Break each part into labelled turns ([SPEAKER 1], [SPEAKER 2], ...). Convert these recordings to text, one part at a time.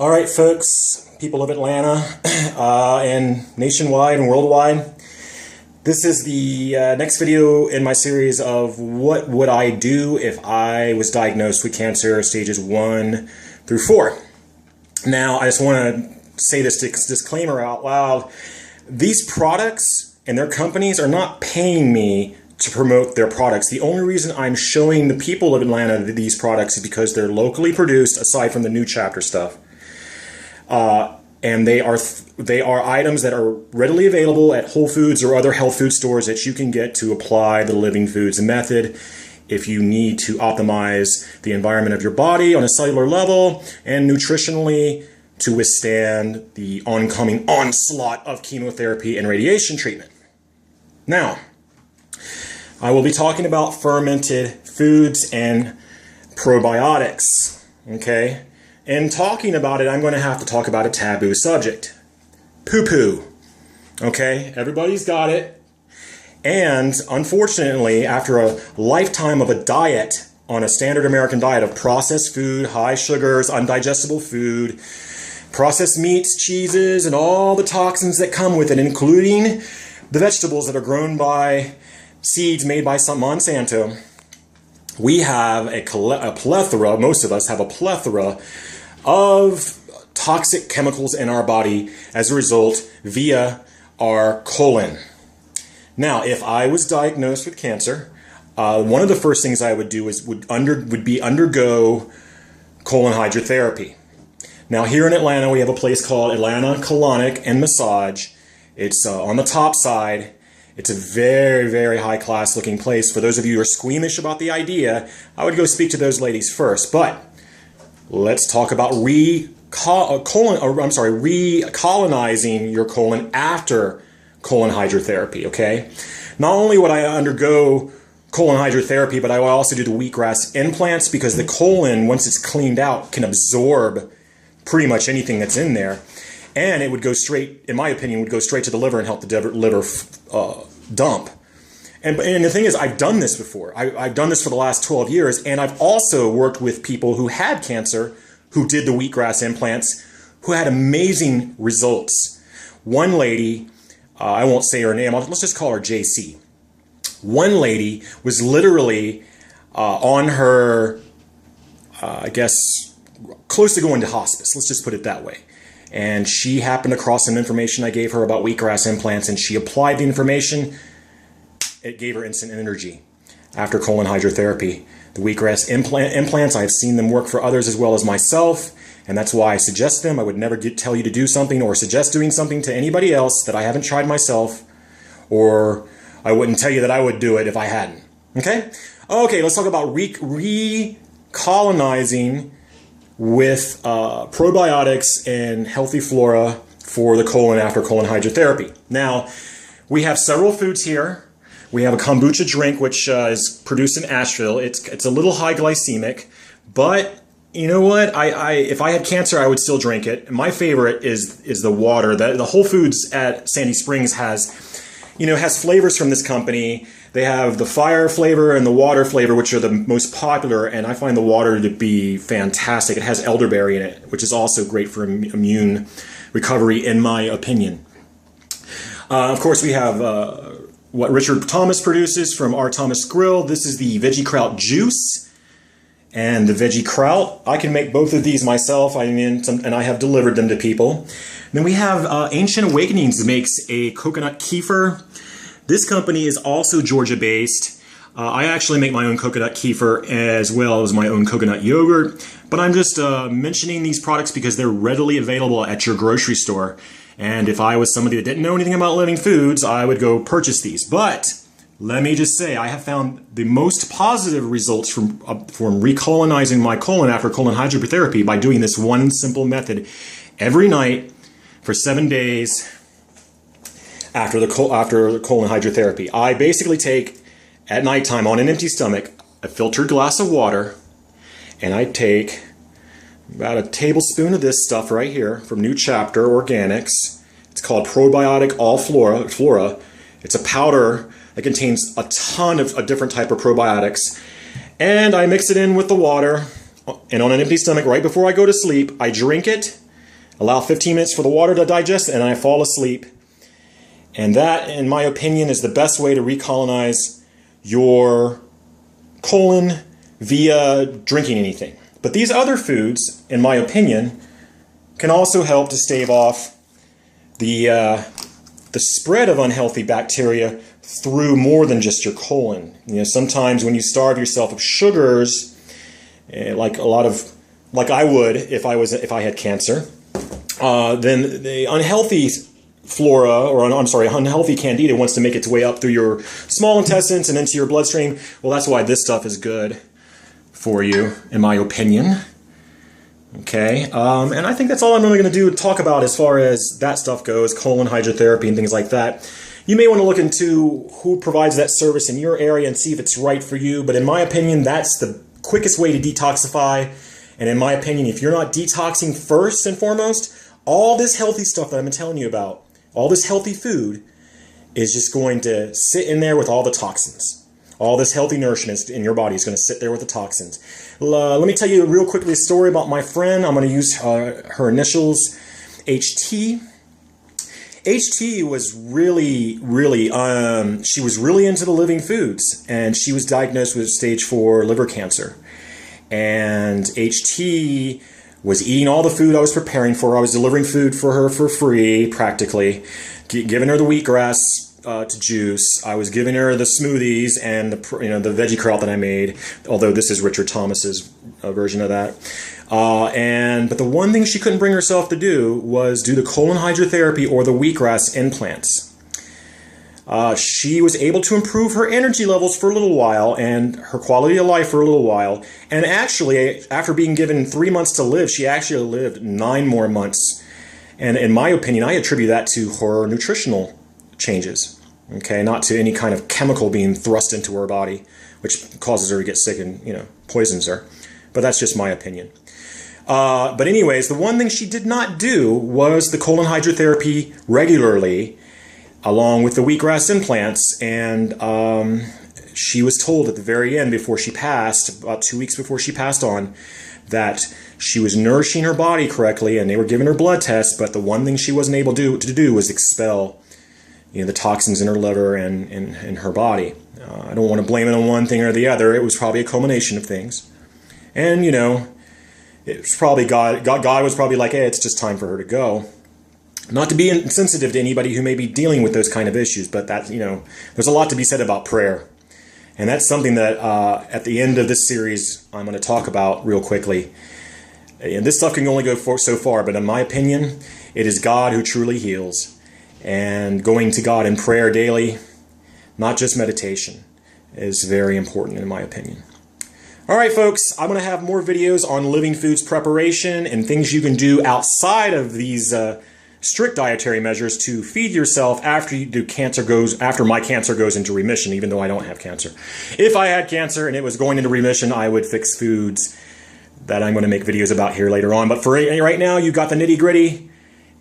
[SPEAKER 1] All right, folks, people of Atlanta and nationwide and worldwide, this is the next video in my series of what would I do if I was diagnosed with cancer stages 1 through 4. Now, I just want to say this disclaimer out loud. These products and their companies are not paying me to promote their products. The only reason I'm showing the people of Atlanta these products is because they're locally produced, aside from the new chapter stuff. And they are items that are readily available at Whole Foods or other health food stores that you can get to apply the Living Foods method if you need to optimize the environment of your body on a cellular level and nutritionally to withstand the oncoming onslaught of chemotherapy and radiation treatment. Now, I will be talking about fermented foods and probiotics, okay? And talking about it, I'm going to have to talk about a taboo subject. Poo-poo. Okay, everybody's got it. And unfortunately, after a lifetime of a diet on a standard American diet of processed food, high sugars, undigestible food, processed meats, cheeses, and all the toxins that come with it, including the vegetables that are grown by seeds made by some Monsanto, we have a plethora, most of us have a plethora of toxic chemicals in our body as a result via our colon. Now, if I was diagnosed with cancer, one of the first things I would do is would be undergo colon hydrotherapy. Now, here in Atlanta, we have a place called Atlanta Colonic and Massage. It's on the top side. It's a very, very high-class looking place. For those of you who are squeamish about the idea, I would go speak to those ladies first. But let's talk about recolonizing your colon after colon hydrotherapy, okay? Not only would I undergo colon hydrotherapy, but I would also do the wheatgrass implants because the colon, once it's cleaned out, can absorb pretty much anything that's in there. And it would go straight, in my opinion, would go straight to the liver and help the liver dump. And the thing is, I've done this before. I've done this for the last 12 years, and I've also worked with people who had cancer, who did the wheatgrass implants, who had amazing results. One lady, I won't say her name, let's just call her JC. One lady was literally on her, I guess, close to going to hospice. Let's just put it that way. And she happened across some information I gave her about wheatgrass implants, and she applied the information. It gave her instant energy after colon hydrotherapy. The wheatgrass implants, I've seen them work for others as well as myself, and that's why I suggest them. I would never tell you to do something or suggest doing something to anybody else that I haven't tried myself, or I wouldn't tell you that I would do it if I hadn't. Okay? Okay, let's talk about recolonizing with probiotics and healthy flora for the colon after colon hydrotherapy. Now, we have several foods here. We have a kombucha drink, which is produced in Asheville. It's a little high glycemic, but you know what? If I had cancer, I would still drink it. My favorite is the water. The Whole Foods at Sandy Springs has flavors from this company. They have the fire flavor and the water flavor, which are the most popular, and I find the water to be fantastic. It has elderberry in it, which is also great for immune recovery, in my opinion. Of course, we have what Richard Thomas produces from R. Thomas Grill. This is the veggie kraut juice and the veggie kraut. I can make both of these myself, and I have delivered them to people. Then we have Ancient Awakenings makes a coconut kefir. This company is also Georgia-based. I actually make my own coconut kefir as well as my own coconut yogurt, but I'm just mentioning these products because they're readily available at your grocery store. And if I was somebody that didn't know anything about Living Foods, I would go purchase these. But let me just say, I have found the most positive results from recolonizing my colon after colon hydrotherapy by doing this one simple method every night for 7 days after the colon hydrotherapy. I basically take, at nighttime on an empty stomach, a filtered glass of water, and I take about a tablespoon of this stuff right here from New Chapter Organics. It's called Probiotic All Flora. It's a powder that contains a ton of a different type of probiotics. And I mix it in with the water, and on an empty stomach right before I go to sleep, I drink it. allow 15 minutes for the water to digest, and I fall asleep. And that, in my opinion, is the best way to recolonize your colon via drinking anything. But these other foods, in my opinion, can also help to stave off the spread of unhealthy bacteria through more than just your colon. You know, sometimes when you starve yourself of sugars, like I would if I had cancer, then the unhealthy flora, or unhealthy candida wants to make its way up through your small intestines and into your bloodstream. Well, that's why this stuff is good for you, in my opinion. Okay, and I think that's all I'm really going to do to talk about as far as that stuff goes, colon hydrotherapy and things like that. You may want to look into who provides that service in your area and see if it's right for you, but in my opinion, that's the quickest way to detoxify. And in my opinion, if you're not detoxing first and foremost, all this healthy stuff that I've been telling you about, all this healthy food, is just going to sit in there with all the toxins. All this healthy nourishment in your body is going to sit there with the toxins. Let me tell you real quickly a story about my friend. I'm going to use her initials, HT. HT was really she was really into the living foods, and she was diagnosed with stage 4 liver cancer. And HT was eating all the food I was preparing for her. I was delivering food for her for free, practically, giving her the wheatgrass to juice. I was giving her the smoothies and the veggie kraut that I made, although this is Richard Thomas's version of that. But the one thing she couldn't bring herself to do was do the colon hydrotherapy or the wheatgrass implants. She was able to improve her energy levels for a little while and her quality of life for a little while. And actually, after being given 3 months to live, she actually lived 9 more months. And in my opinion, I attribute that to her nutritional changes, okay, not to any kind of chemical being thrust into her body, which causes her to get sick and, poisons her. But that's just my opinion. But anyways, the one thing she did not do was the colon hydrotherapy regularly, along with the wheatgrass implants. And she was told at the very end, before she passed, about 2 weeks before she passed on, that she was nourishing her body correctly, and they were giving her blood tests, but the one thing she wasn't able to do was expel the toxins in her liver and in her body. I don't want to blame it on one thing or the other. It was probably a culmination of things. And, it was probably God was probably like, hey, it's just time for her to go. Not to be insensitive to anybody who may be dealing with those kind of issues, but that, there's a lot to be said about prayer. And that's something that at the end of this series, I'm going to talk about real quickly. And this stuff can only go so far, but in my opinion, it is God who truly heals. And going to God in prayer daily, not just meditation, is very important in my opinion. All right, folks, I'm going to have more videos on living foods preparation and things you can do outside of these strict dietary measures to feed yourself after my cancer goes into remission, even though I don't have cancer. If I had cancer and it was going into remission, I would fix foods that I'm going to make videos about here later on. But for right now, you got the nitty-gritty,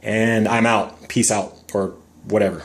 [SPEAKER 1] and I'm out. Peace out, or whatever.